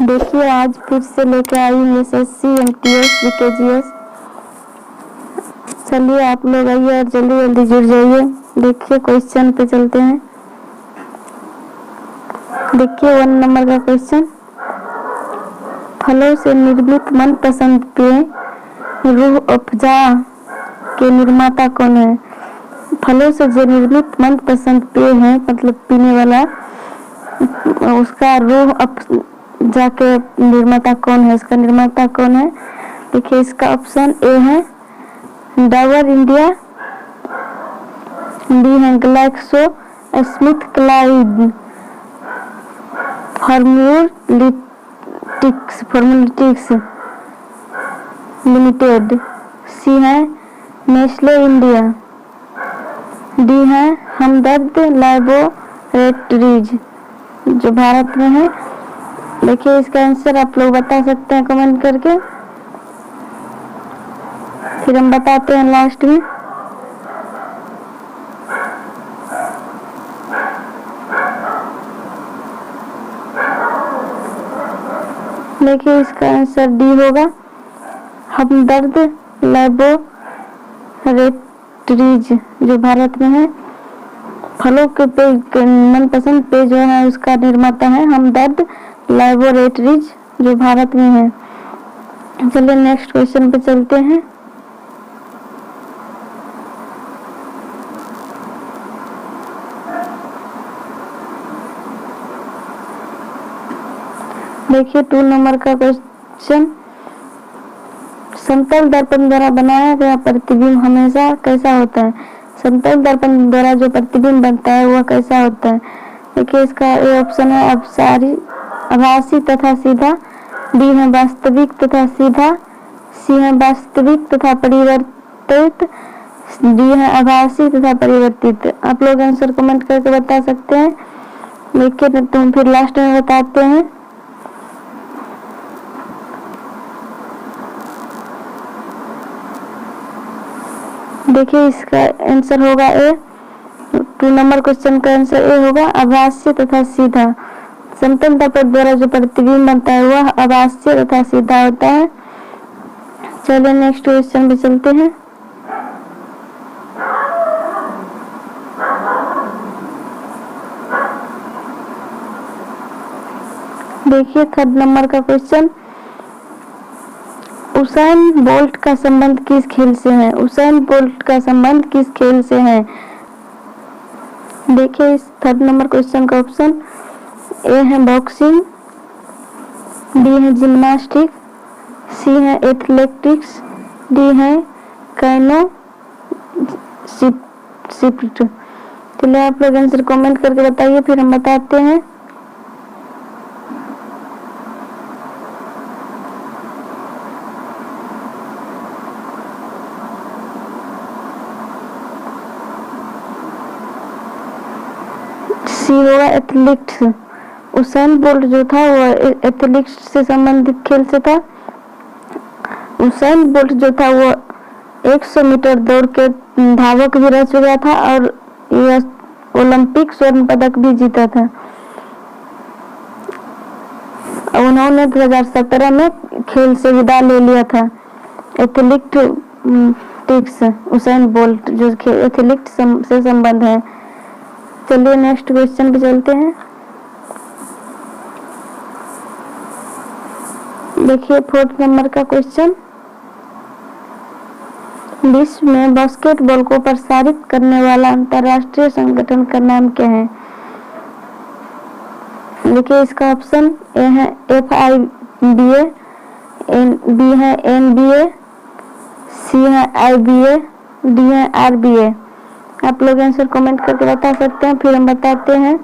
देखिए आज फिर से लेके आई हूँ एसएससी एमटीएस जीकेजीएस। चलिए आप लोग आइए और जल्दी जल्दी जुड़ जाइए। देखिए क्वेश्चन पे चलते हैं। देखिए 1 नंबर का क्वेश्चन, फलों से निर्मित मनपसंद पेय रूह अफ़ज़ा के निर्माता कौन है? फलों से जो निर्मित मनपसंद पेय है मतलब पीने वाला, उसका रूह अफ़ज़ा के निर्माता कौन है? इसका निर्माता कौन है? देखिए इसका ऑप्शन ए है डाबर इंडिया, बी है Glaxo Smith Kline pharmaceutics limited, C है नेस्ले इंडिया, डी है हमदर्द लैबोरेटरीज जो भारत में है। देखिए इसका आंसर आप लोग बता सकते हैं कमेंट करके, फिर हम बताते हैं लास्ट में। देखिए इसका आंसर डी होगा हमदर्द लैबोरेटरीज जो भारत में है। फलों के पेय मनपसंद पेय जो है उसका निर्माता है हमदर्द लैबोरेटरीज जो भारत में है। चलिए नेक्स्ट क्वेश्चन पे चलते हैं। देखिए 2 नंबर का क्वेश्चन, समतल दर्पण द्वारा बनाया गया प्रतिबिंब हमेशा कैसा होता है? समतल दर्पण द्वारा जो प्रतिबिंब बनता है वह कैसा होता है? देखिए इसका ए ऑप्शन है आभासी तथा सीधा, बी है वास्तविक तथा सीधा, सी है वास्तविक तथा परिवर्तित, डी है आभासी तथा परिवर्तित। आप लोग आंसर कमेंट करके बता सकते हैं। देखिए तुम फिर लास्ट में बताते हैं। देखिए इसका आंसर होगा ए। 2 नंबर क्वेश्चन का आंसर ए होगा आभासी तथा सीधा। समतल दर्पण द्वारा जो प्रतिबिंब बनता है वह आभासी तथा सीधा होता है। चलिए नेक्स्ट क्वेश्चन पे चलते हैं। देखिए 3rd नंबर का क्वेश्चन, उसेन बोल्ट का संबंध किस खेल से है? उसेन बोल्ट का संबंध किस खेल से है? देखिए इस 3rd नंबर क्वेश्चन का ऑप्शन ए है बॉक्सिंग, बी है जिम्नास्टिक, सी है एथलेटिक्स, डी है कैनो शिफ्ट। चलिए आप लोग आंसर कमेंट करके बताइए, फिर हम बताते हैं। सी होगा एथलेटिक्स। उसेन बोल्ट जो था वो एथलेटिक्स से संबंधित खेल से था। उसेन बोल्ट जो था वो 100 मीटर दौड़ के धावक भी रह चुका था और ओलंपिक स्वर्ण पदक भी जीता था। उन्होंने 2017 में खेल से विदा ले लिया था। एथलेटिक्स उसेन बोल्ट जो एथलेटिक्स से संबंध है। चलिए नेक्स्ट क्वेश्चन पे चलते हैं। देखिए 4th नंबर का क्वेश्चन, विश्व में बास्केटबॉल को प्रसारित करने वाला अंतरराष्ट्रीय संगठन का नाम क्या है? देखिए इसका ऑप्शन ए है FIBA, बी है NBA, सी है IBA, डी है RBA। आप लोग आंसर कमेंट करके बता सकते हैं, फिर हम बताते हैं।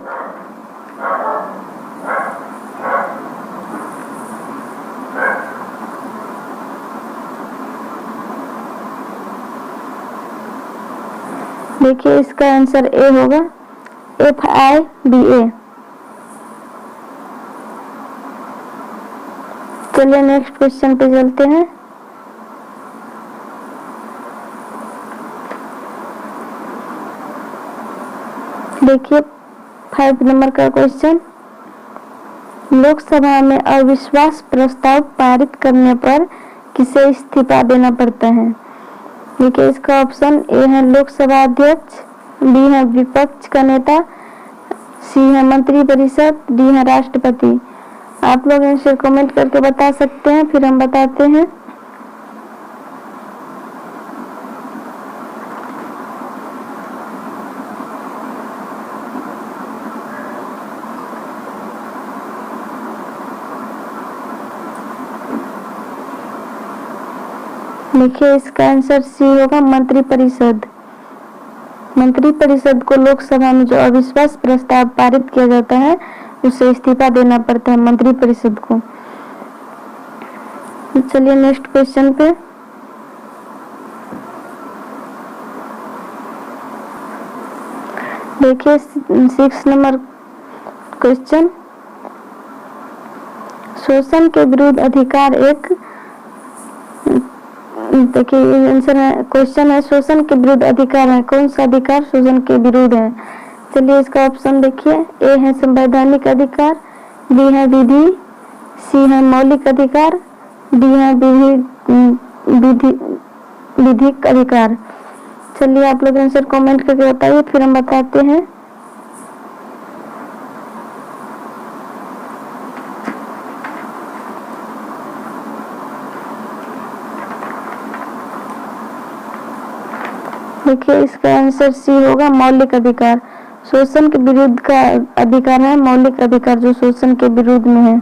देखिए इसका आंसर ए होगा FIBA। चलिए नेक्स्ट क्वेश्चन पे चलते हैं। देखिए 5 नंबर का क्वेश्चन, लोकसभा में अविश्वास प्रस्ताव पारित करने पर किसे इस्तीफा देना पड़ता है? देखिए इसका ऑप्शन ए है लोकसभा अध्यक्ष, बी है विपक्ष का नेता, सी है मंत्रिपरिषद, डी है राष्ट्रपति। आप लोग आंसर कमेंट करके बता सकते हैं, फिर हम बताते हैं। देखिए इसका आंसर सी होगा मंत्रिपरिषद। मंत्रिपरिषद को लोकसभा में जो अविश्वास प्रस्ताव पारित किया जाता है उसे इस्तीफा देना पड़ता है मंत्रिपरिषद को। चलिए नेक्स्ट क्वेश्चन पे। देखिए 6 नंबर क्वेश्चन, शोषण के विरुद्ध अधिकार एक, देखिए आंसर है, क्वेश्चन है शोषण के विरुद्ध अधिकार है, कौन सा अधिकार शोषण के विरुद्ध है? चलिए इसका ऑप्शन देखिए, ए है संवैधानिक अधिकार, बी है विधि, सी है मौलिक अधिकार, डी है विधिक अधिकार। चलिए आप लोग आंसर कमेंट करके बताइए, फिर हम बताते हैं। देखिए इसका आंसर सी होगा मौलिक अधिकार। शोषण के विरुद्ध का अधिकार है मौलिक अधिकार, जो शोषण के विरुद्ध में है।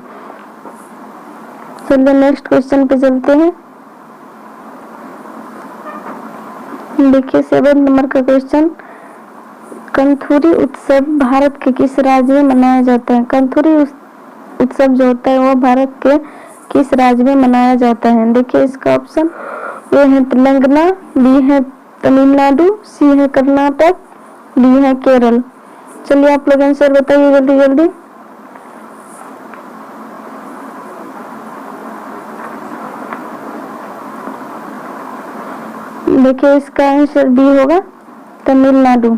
चलिए नेक्स्ट क्वेश्चन पे चलते हैं। देखिए 7 नंबर का क्वेश्चन, कंथुरी उत्सव भारत के किस राज्य में मनाया जाता है? कंथुरी उत्सव जो होता है वो भारत के किस राज्य में मनाया जाता है? देखिए इसका ऑप्शन ए है तेलंगाना, बी है तमिलनाडु, सी है कर्नाटक, डी है केरल। चलिए आप लोग आंसर बताइए जल्दी जल्दी। देखिए इसका आंसर डी होगा तमिलनाडु।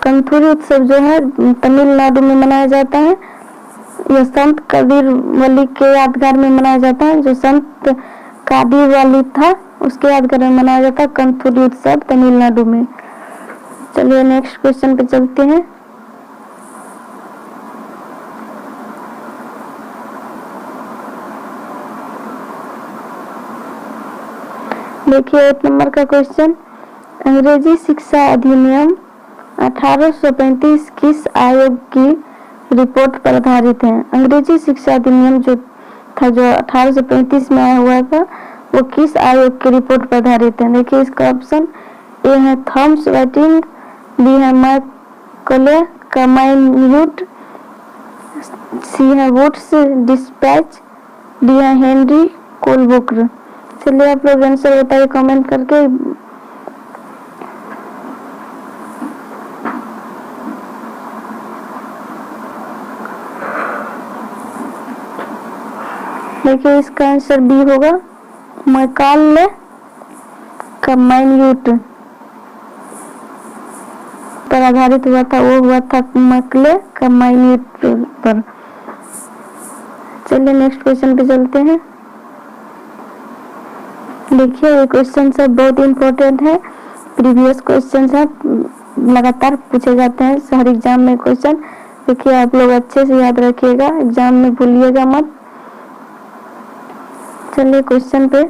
कंथुरी उत्सव जो है तमिलनाडु में मनाया जाता है। यह संत कबीरवली के यादगार में मनाया जाता है। जो संत कबीरवली था उसके यादगार में मनाया जाता है कंथुरी उत्सव तमिलनाडु में। चलिए नेक्स्ट क्वेश्चन पे चलते हैं। देखिए 8 नंबर का क्वेश्चन, अंग्रेजी शिक्षा अधिनियम 1835 किस आयोग की रिपोर्ट पर आधारित है? अंग्रेजी शिक्षा अधिनियम जो था जो 1835 में आया हुआ था वो किस आयोग की रिपोर्ट पर आधारित है? देखिए इसका ऑप्शन ए है थॉमस वाइटिंग, बी है मैकले का माइन्यूट, सी है वुड्स डिस्पैच, डी है हेनरी कोलब्रुक। चलिए आप लोग आंसर बताइए कमेंट करके। देखिए इसका आंसर बी होगा मैकाले का माइन्यूट पर आधारित हुआ था, वो हुआ था मैकले का माइन्यूट पर। चलिए नेक्स्ट क्वेश्चन पे चलते हैं। देखिए ये क्वेश्चन सब बहुत इंपॉर्टेंट है, प्रीवियस क्वेश्चन है, लगातार पूछे जाते हैं हर एग्जाम में क्वेश्चन। देखिए आप लोग अच्छे से याद रखिएगा, एग्जाम में भूलिएगा मत। चलिए क्वेश्चन पे।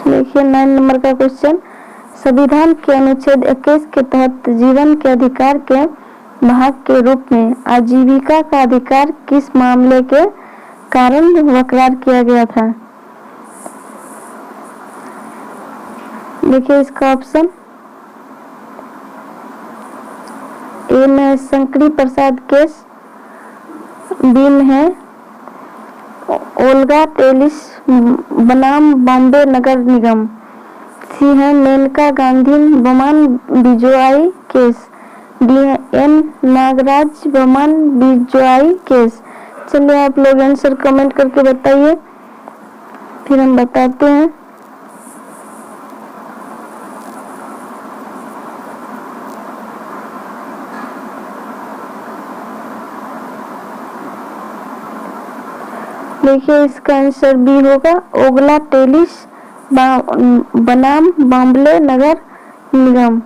देखिए 9 नंबर का क्वेश्चन, संविधान के अनुच्छेद 21 के तहत जीवन के अधिकार के भाग के रूप में आजीविका का अधिकार किस मामले के कारण बरकरार किया गया था? देखिए इसका ऑप्शन ए में शंकरी प्रसाद केस, बी में है ओल्गा टेलिस बनाम बॉम्बे नगर निगम, सी है मेनका गांधी बमान बिजोआई केस, डी है एन नागराज बमान बिजोआई केस। चलिए आप लोग आंसर कमेंट करके बताइए, फिर हम बताते हैं। देखिए इसका आंसर बी होगा, ओगला टेलिस बनाम बॉम्बे नगर निगम।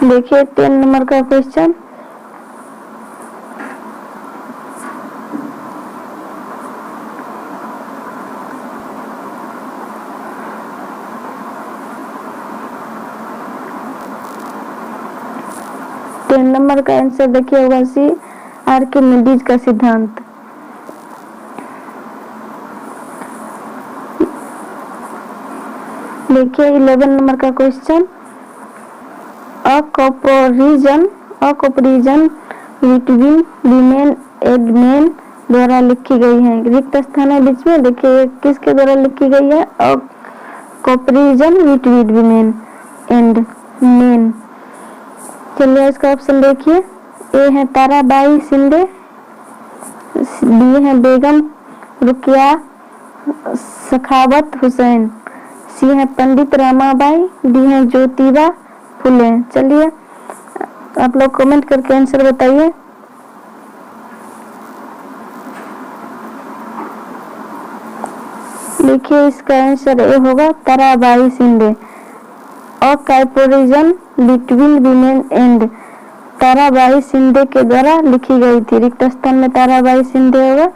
देखिए 10 नंबर का क्वेश्चन, नंबर का आंसर देखिए होगा सी, आर्किमिडीज का सिद्धांत। देखिए 11 नंबर का question, a comparison between women and men द्वारा लिखी गई है। रिक्त स्थान है बीच में, देखिए किसके द्वारा लिखी गई है, अकोपरीजन बिटवीन वीमेन एंड मेन। चलिए इसका ऑप्शन देखिए, ए है ताराबाई शिंदे, बी है बेगम रुकिया सखावत हुसैन, सी है पंडित रमाबाई, डी है ज्योतिबा फुले। चलिए आप लोग कमेंट करके आंसर बताइए। देखिए इसका आंसर ए होगा, Tarabai Shinde. A comparison between women and Tarabai Shinde के द्वारा लिखी गई थी। रिक्त स्थान में ताराबाई शिंदे होगा।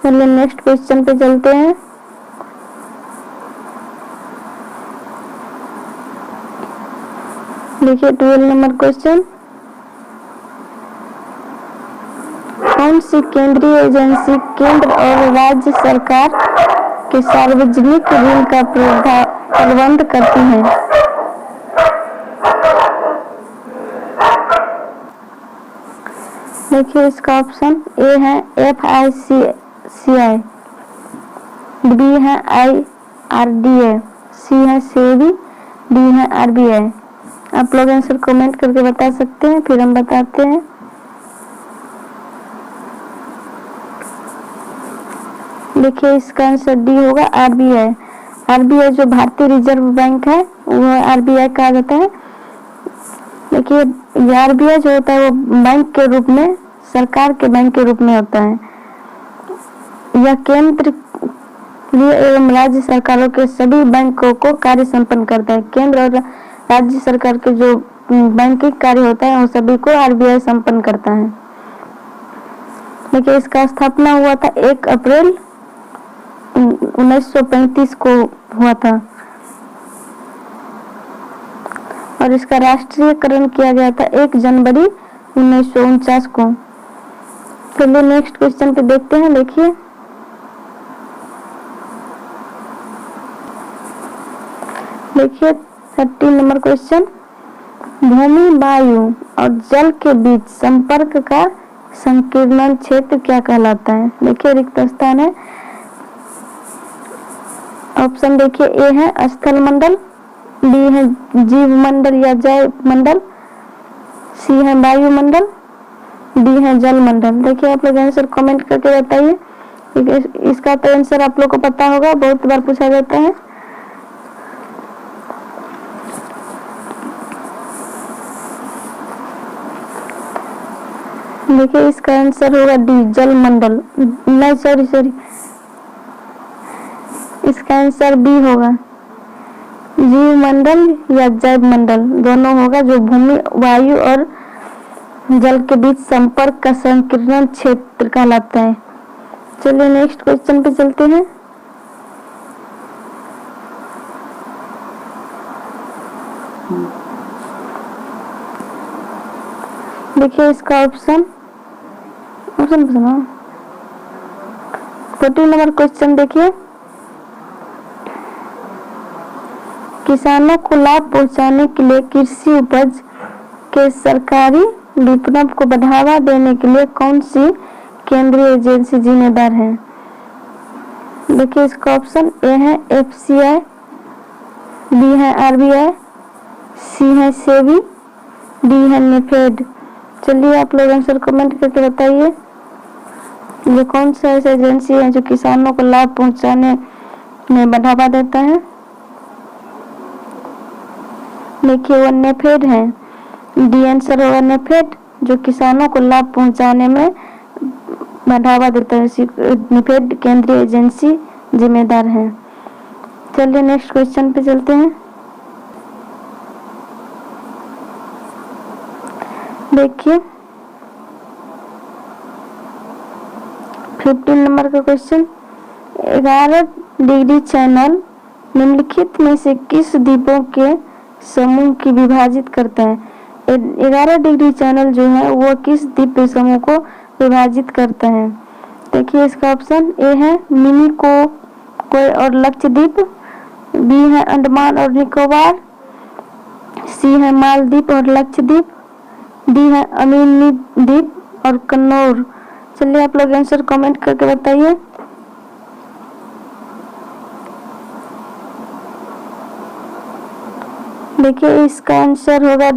चलिए नेक्स्ट क्वेश्चन पे चलते हैं। देखिए 12 नंबर क्वेश्चन, कौन सी केंद्रीय एजेंसी केंद्र और राज्य सरकार के सार्वजनिक ऋण का प्रबंध करती है? देखिए इसका ऑप्शन ए है FICCI, बी है IRDA, सी है सेबी, डी है RBI। आप लोग आंसर कमेंट करके बता सकते हैं, फिर हम बताते हैं। देखिए इसका आंसर डी होगा, RBI। RBI जो भारतीय रिजर्व बैंक है वो RBI कहा जाता है। देखिए RBI जो होता है वो बैंक के रूप में, सरकार के बैंक के रूप में होता है। यह केंद्र एवं राज्य सरकारों के सभी बैंकों को कार्य संपन्न करता है। केंद्र और राज्य सरकार के जो बैंकिंग कार्य होता है वो सभी को RBI संपन्न करता है। देखिए इसका स्थापना हुआ था 1 अप्रैल 1935 को हुआ था और इसका राष्ट्रीयकरण किया गया था 1 जनवरी 1949 को। चलिए नेक्स्ट क्वेश्चन पे देखते हैं। देखिए देखिए 13 नंबर क्वेश्चन, भूमि, वायु और जल के बीच संपर्क का संकीर्ण क्षेत्र क्या कहलाता है? देखिए रिक्त स्थान है। ऑप्शन देखिए, ए है स्थल मंडल, बी है जीव मंडल या जैव मंडल, सी है वायुमंडल, डी है जल मंडल। देखिए आप लोग आंसर कमेंट करके बताइए। इसका तो आंसर आप लोग को पता होगा, बहुत बार पूछा जाता है। देखिए इसका आंसर होगा डी, जल मंडल। नहीं सॉरी, इसका आंसर बी होगा, जीव मंडल या जैव मंडल दोनों होगा, जो भूमि, वायु और जल के बीच संपर्क का संकीर्ण क्षेत्र कहलाता है। चलिए नेक्स्ट क्वेश्चन पे चलते हैं। देखिए इसका ऑप्शन 14 नंबर क्वेश्चन देखिए, किसानों को लाभ पहुंचाने के लिए कृषि उपज के सरकारी विपणन को बढ़ावा देने के लिए कौन सी केंद्रीय एजेंसी जिम्मेदार है? देखिए इसका ऑप्शन ए है FCI, बी है RBI, सी है सेबी, डी है नेफेड। चलिए आप लोग आंसर कमेंट करके बताइए, ये कौन सा ऐसा एजेंसी है जो किसानों को लाभ पहुंचाने में बढ़ावा देता है? देखिए वो नेफेड है, डी आंसर होगा नेफेड, जो किसानों को लाभ पहुंचाने में बढ़ावा देता है। निफेड केंद्रीय एजेंसी जिम्मेदार है। चलिए नेक्स्ट क्वेश्चन पे चलते हैं। देखिए 15 नंबर का क्वेश्चन, 11 डिग्री चैनल निम्नलिखित में से किस द्वीपों के समूह की विभाजित करता है? 11 डिग्री चैनल जो है वो किस द्वीप समूह को विभाजित करता है? देखिए इसका ऑप्शन ए है मिनिकोय और लक्षद्वीप, बी है अंडमान और निकोबार, सी है मालदीव और लक्षद्वीप, डी है अमीनी द्वीप और कन्नौर। चलिए आप लोग आंसर कमेंट करके बताइए। देखिए इसका आंसर होगा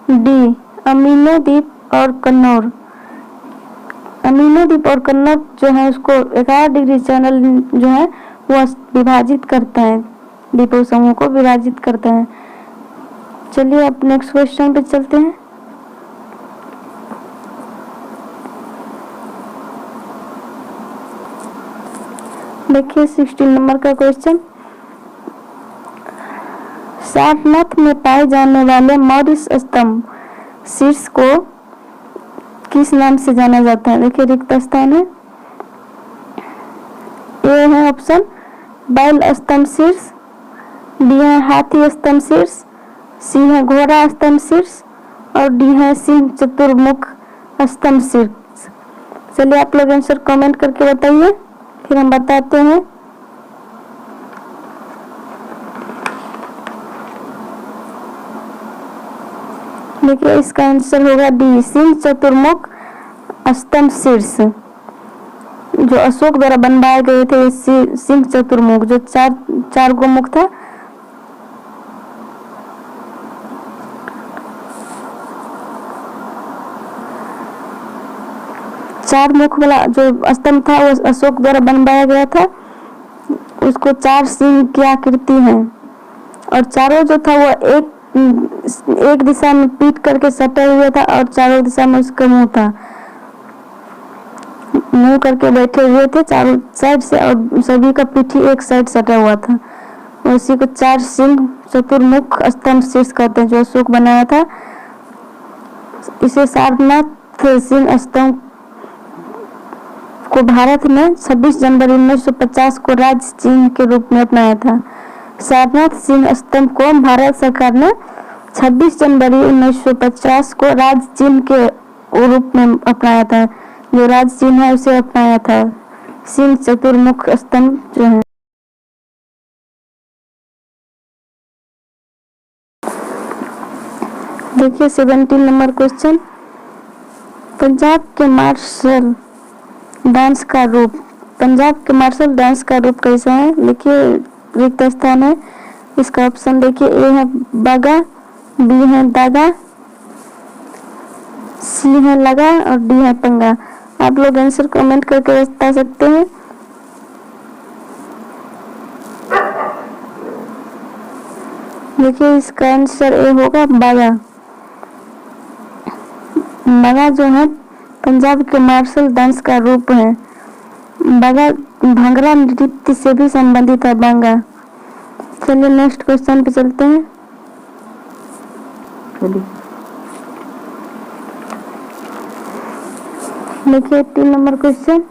डी अमीनो द्वीप और कन्नौर। अमीनो द्वीप और कन्नौर जो है उसको 11 डिग्री चैनल जो है वो विभाजित करता है, द्वीपों समूह को विभाजित करता है। चलिए अब नेक्स्ट क्वेश्चन पे चलते हैं। देखिए 16 नंबर का क्वेश्चन, सारनाथ में पाए जाने वाले मौर्य स्तंभ शीर्ष को किस नाम से जाना जाता है? देखिए रिक्त स्थान है। ए है ऑप्शन बैल स्तंभ शीर्ष, बी है हाथी स्तंभ शीर्ष, सी है घोड़ा स्तंभ शीर्ष और डी है सिंह चतुर्मुख स्तंभ शीर्ष। चलिए आप लोग आंसर कमेंट करके बताइए, फिर हम बताते हैं। देखिए इसका आंसर होगा डी सिंह चतुर्मुख स्तंभ शीर्ष, जो अशोक द्वारा बनवाए गए थे। सिंह चतुर्मुख जो चार गो मुख था। चार मुख वाला जो स्तंभ था वो अशोक द्वारा बनवाया गया था। उसको 4 सिंह की आकृति है और चारों जो था वो एक दिशा में पीट करके सटा हुआ था और चारों दिशा में उसका मुंह था, मुंह करके बैठे हुए थे चारों साइड से और सभी का पीठी एक साइड सटा हुआ था। उसी को 4 सिंह चतुर्मुख स्तंभ शीर्ष कहते हैं जो अशोक बनाया था। इसे सारनाथ सिंह स्तंभ को भारत में 26 जनवरी 1950 को राज्य चिन्ह के रूप में अपनाया था। सारनाथ सिंह स्तंभ को भारत सरकार ने 26 जनवरी 1950 को राज्य चिन्ह के रूप में अपनाया था। जो राज्य चिन्ह है उसे अपनाया था सिंह चतुर्मुख स्तंभ जो है। देखिए 17 नंबर क्वेश्चन, पंजाब के मार्शल डांस का रूप, पंजाब के मार्शल डांस का रूप कैसा है? देखिए रिक्त स्थान है। इसका ऑप्शन देखिए ए है बागा, बी है दागा, सी है लगा और डी है पंगा। आप लोग आंसर कमेंट करके बता सकते हैं। देखिए इसका आंसर ए होगा बागा। बागा जो है पंजाब के मार्शल डांस का रूप है। बागा भांगड़ा नृत्य से भी संबंधित है बांगा। चलिए नेक्स्ट क्वेश्चन पे चलते हैं। देखिए 3 नंबर क्वेश्चन,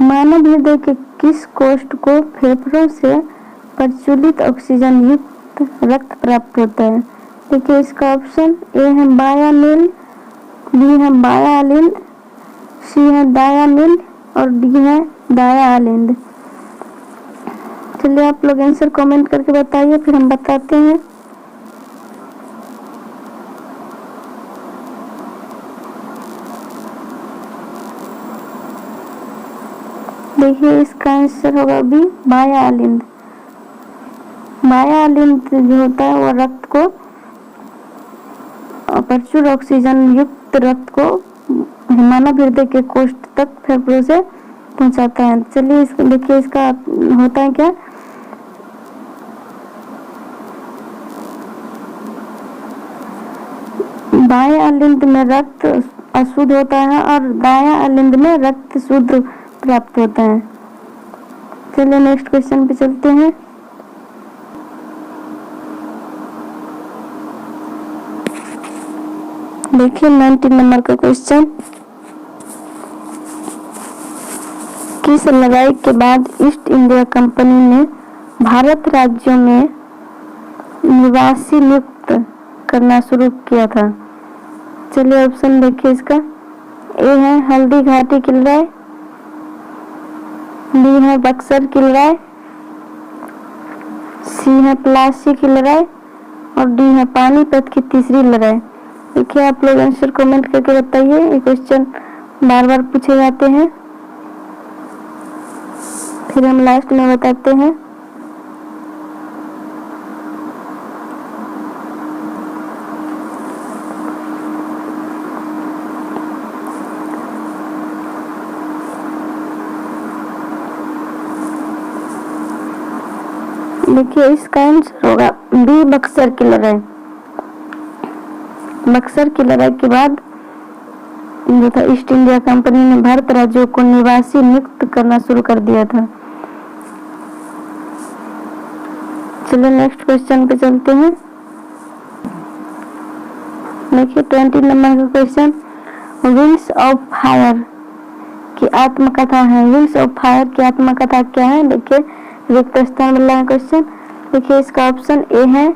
मानव हृदय के किस कोष्ठ को फेफड़ों से प्रज्वलित ऑक्सीजन युक्त रक्त प्राप्त होता है? देखिए इसका ऑप्शन ए है बाया नील, बी है बाया अलिंद, सी है दाया नील और डी है दाया अलिंद। चलिए आप लोग आंसर कमेंट करके बताइए, फिर हम बताते हैं। देखिए इसका आंसर होगा बी बाया अलिंद। बाया अलिंद जो होता है वो रक्त को प्रचुर ऑक्सीजन युक्त रक्त को मानव हृदय के कोष्ठ तक फेफड़ों से पहुंचाता है। चलिए देखिए इसका होता है क्या। बाएं अलिंद में रक्त अशुद्ध होता है और दायां अलिंद में रक्त शुद्ध प्राप्त होता है। चलिए नेक्स्ट क्वेश्चन पे चलते हैं। देखिए 19 नंबर का क्वेश्चन। किस लड़ाई के बाद ईस्ट इंडिया कंपनी ने भारत राज्यों में निवासी नियुक्त करना शुरू किया था? चलिए ऑप्शन देखिए इसका। ए है हल्दी घाटी की लड़ाई, बी है बक्सर की लड़ाई, सी है प्लासी की लड़ाई और डी है पानीपत की तीसरी लड़ाई। देखिए आप लोग आंसर कमेंट करके बताइए। ये क्वेश्चन बार बार पूछे जाते हैं, फिर हम लास्ट में बताते हैं। देखिए इसका आंसर होगा बी बक्सर की लड़ाई। बक्सर की लड़ाई के बाद जो था ईस्ट इंडिया कंपनी ने भारत राज्यों को निवासी नियुक्त करना शुरू कर दिया था। चलिए नेक्स्ट क्वेश्चन पे चलते हैं। देखिए 20 नंबर का क्वेश्चन। विंग्स ऑफ फायर की आत्मकथा है। विंग्स ऑफ फायर की आत्मकथा क्या है? देखिए रिक्त स्थान मिल रहा है क्वेश्चन। देखिए इसका ऑप्शन ए है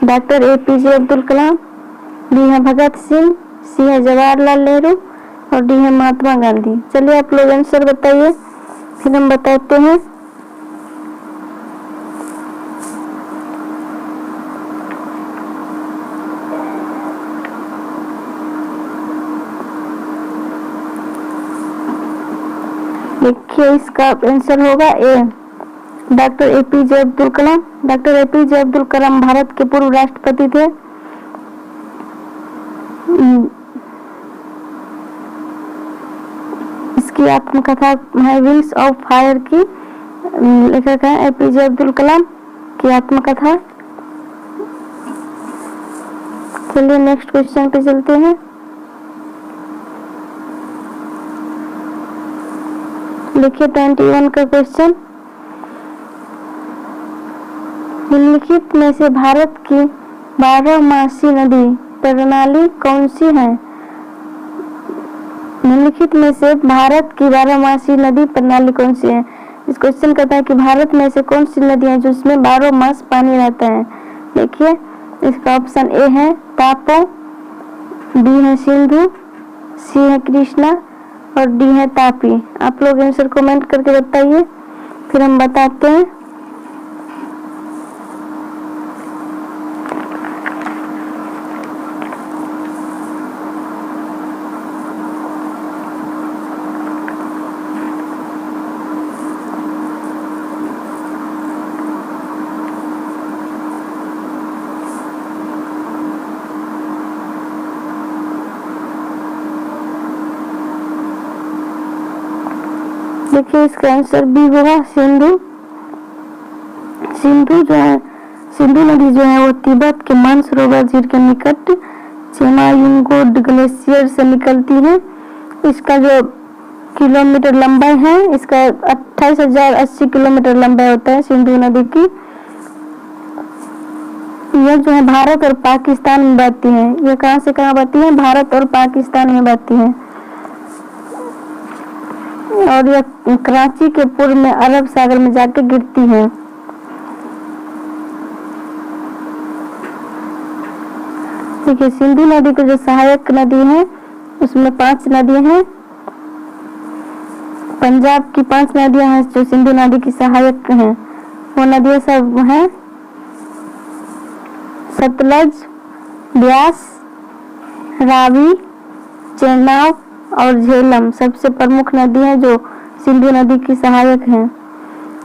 doctor APJ Abdul Kalam, B है भगत सिंह, सी है जवाहरलाल नेहरू और डी है महात्मा गांधी। चलिए आप लोग आंसर बताइए, फिर हम बताते हैं। देखिए इसका आंसर होगा ए doctor APJ Abdul Kalam. Doctor APJ Abdul Kalam Bharat के पूर्व राष्ट्रपति थे। इसकी आत्मकथा है विंग्स ऑफ फायर की। लेखक है APJ अब्दुल कलाम की आत्मकथा। चलिए नेक्स्ट क्वेश्चन पे चलते हैं। देखिए 21 का क्वेश्चन। निम्नलिखित में से भारत की 12मासी नदी प्रणाली कौन सी है? निम्नलिखित में से भारत की 12मासी नदी प्रणाली कौन सी है? इस क्वेश्चन कहता है कि भारत में से कौन सी नदी है जिसमें 12 मास पानी रहता है। देखिए इसका ऑप्शन ए है तापो, बी है सिंधु, सी है कृष्णा और डी है तापी। आप लोग आंसर कमेंट करके बताइए, फिर हम बताते हैं। देखिए इसका आंसर बी होगा सिंधु। सिंधु जो है, सिंधु नदी जो है वो तिब्बत के मानसरोवर झील के निकट चेमायुंगो ग्लेशियर से निकलती है। इसका जो किलोमीटर लंबाई है, इसका 28,080 किलोमीटर लंबाई होता है सिंधु नदी की। यह जो है भारत और पाकिस्तान में बहती है। यह कहाँ से कहाँ बहती है? भारत और पाकिस्तान में बहती है और यह कराची के पूर्व में अरब सागर में जाकर गिरती है। देखिए सिंधु नदी की जो सहायक नदी है उसमें 5 नदियां हैं। पंजाब की 5 नदियां हैं जो सिंधु नदी की सहायक हैं। वो नदियां सब हैं सतलज, ब्यास, रावी, चेनाब और झेलम सबसे प्रमुख नदी है जो सिंधु नदी की सहायक है।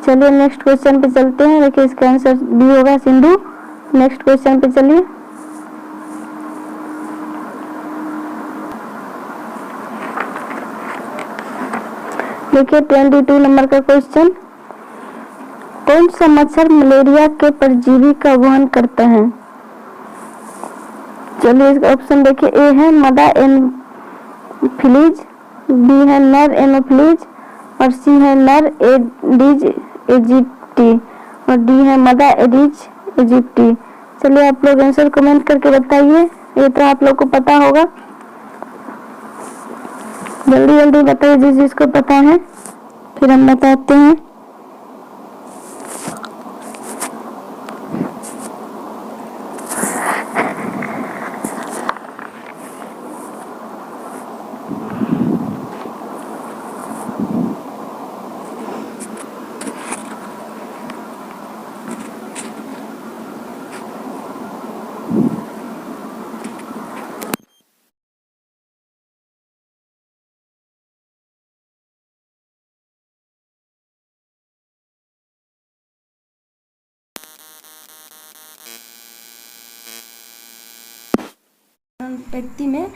चलिए नेक्स्ट क्वेश्चन पे चलते हैं। देखिए इसका आंसर बी होगा सिंधु। नेक्स्ट क्वेश्चन पे चलिए। देखिए 22 नंबर का क्वेश्चन। कौन सा मच्छर मलेरिया के परजीवी का वहन करता है? चलिए इसका ऑप्शन देखिए, ए है मदा एनोफिलीज, बी है नर एनोफिलीज और सी है नर एडीज इजिप्टी और डी है मदा एडीज इजिप्टी। चलिए आप लोग आंसर कमेंट करके बताइए, ये तो आप लोग को पता होगा, जल्दी जल्दी बताइए जिस जिसको पता है, फिर हम बताते हैं। व्यक्ति में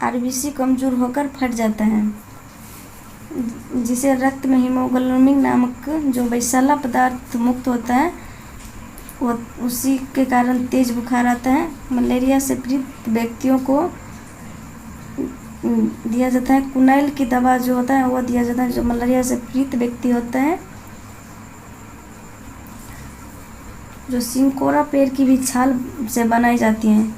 आरबीसी कमजोर होकर फट जाता है, जिसे रक्त में हीमोग्लोबिन नामक जो विषैला पदार्थ मुक्त होता है, वो उसी के कारण तेज बुखार आता है। मलेरिया से पीड़ित व्यक्तियों को दिया जाता है कुनाइल की दवा जो होता है वो दिया जाता है, जो मलेरिया से पीड़ित व्यक्ति होता है। जो सिंकोरा पेड़ की भी छाल से बनाई जाती हैं।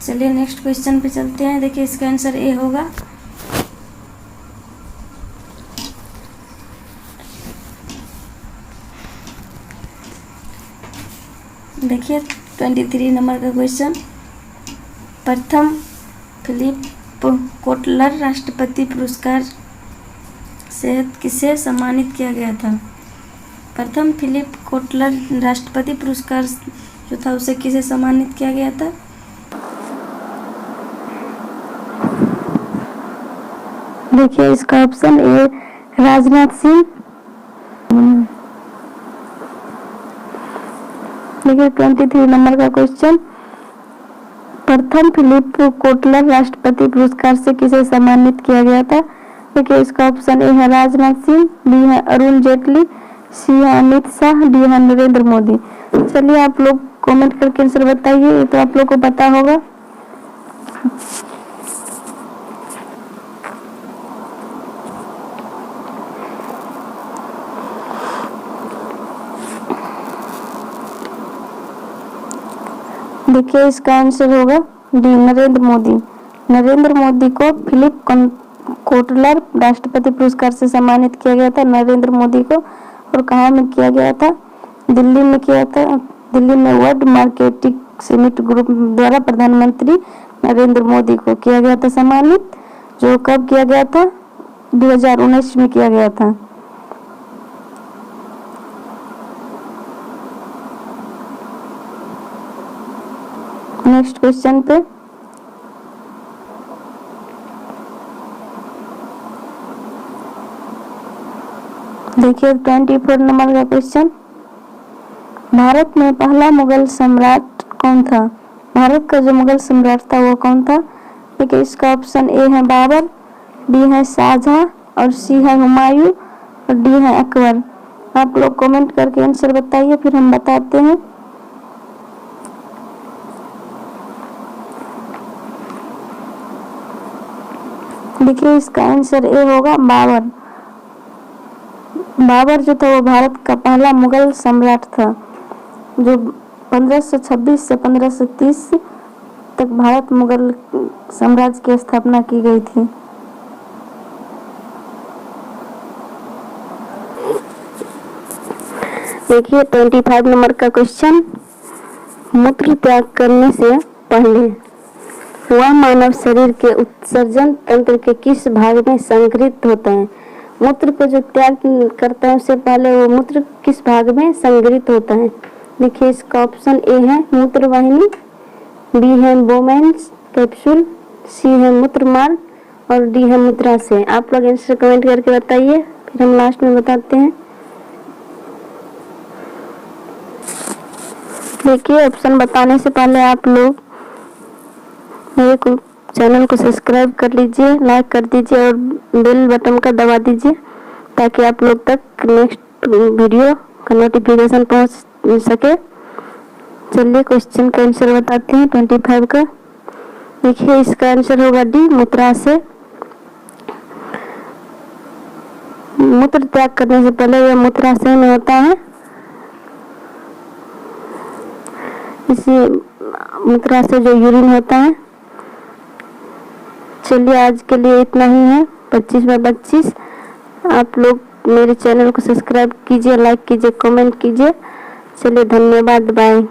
चलिए नेक्स्ट क्वेश्चन पे चलते हैं। देखिए इसका आंसर ए होगा। देखिए 23 नंबर का क्वेश्चन, प्रथम फिलिप कोटलर राष्ट्रपति पुरस्कार से किसे सम्मानित किया गया था? प्रथम फिलिप कोटलर राष्ट्रपति पुरस्कार जो था उसे किसे सम्मानित किया गया था? देखिए इसका ऑप्शन ए राजनाथ सिंह। देखिए 23 नंबर का क्वेश्चन, प्रथम फिलिप कोटलर राष्ट्रपति पुरस्कार से किसे सम्मानित किया गया था? देखिए इसका ऑप्शन ए है राजनाथ सिंह, बी है अरुण जेटली, सी है अमित शाह, डी है नरेंद्र मोदी। चलिए आप लोग कमेंट करके आंसर बताइए, ये तो आप लोग को पता होगा। देखिए इसका आंसर होगा डी नरेंद्र मोदी। नरेंद्र मोदी को फिलिप कोटलर राष्ट्रपति पुरस्कार से सम्मानित किया गया था, नरेंद्र मोदी को। और कहाँ में किया गया था? दिल्ली में किया था। दिल्ली में वर्ल्ड मार्केटिंग समिट ग्रुप द्वारा प्रधानमंत्री नरेंद्र मोदी को किया गया था सम्मानित, जो कब किया गया था? 2019 में किया गया था। नेक्स्ट क्वेश्चन पे देखिए 24 नंबर का क्वेश्चन, भारत में पहला मुगल सम्राट कौन था? भारत का जो मुगल सम्राट था वो कौन था? देखिए इसका ऑप्शन ए है बाबर, बी है शाहजहां और सी है हुमायूं और डी है अकबर। आप लोग कमेंट करके आंसर बताइए, फिर हम बताते हैं। देखिए इसका आंसर ए होगा बाबर। बाबर जो था वो भारत का पहला मुगल सम्राट था, जो 1526 से 1530 तक भारत मुगल साम्राज्य की स्थापना की गई थी। देखिए 25 नंबर का क्वेश्चन, मूत्र त्याग करने से पहले वह मानव शरीर के उत्सर्जन तंत्र के किस भाग में संग्रहित होता है? मूत्र को जो त्याग करता है उससे पहले वो मूत्र किस भाग में संग्रहित होता है? देखिए इसका ऑप्शन ए है मूत्र वाहिनी, बी है बोमेन्स कैप्सूल, सी है मूत्र मार्ग और डी है मूत्राशय। आप लोग आंसर कमेंट करके बताइए, फिर हम लास्ट में बताते हैं। देखिए ऑप्शन बताने से पहले आप लोग मेरे को चैनल को सब्सक्राइब कर लीजिए, लाइक कर दीजिए और बेल बटन का दबा दीजिए, ताकि आप लोग तक नेक्स्ट वीडियो का नोटिफिकेशन पहुंच सके। चलिए क्वेश्चन का आंसर बताते हैं 25 का। देखिए इसका आंसर होगा डी, मूत्राशय। मूत्र त्याग करने से पहले यह मूत्राशय में होता है, इसी मूत्राशय जो यूरिन होता है। चलिए आज के लिए इतना ही है, 25/25। आप लोग मेरे चैनल को सब्सक्राइब कीजिए, लाइक कीजिए, कमेंट कीजिए। चलिए धन्यवाद, बाय।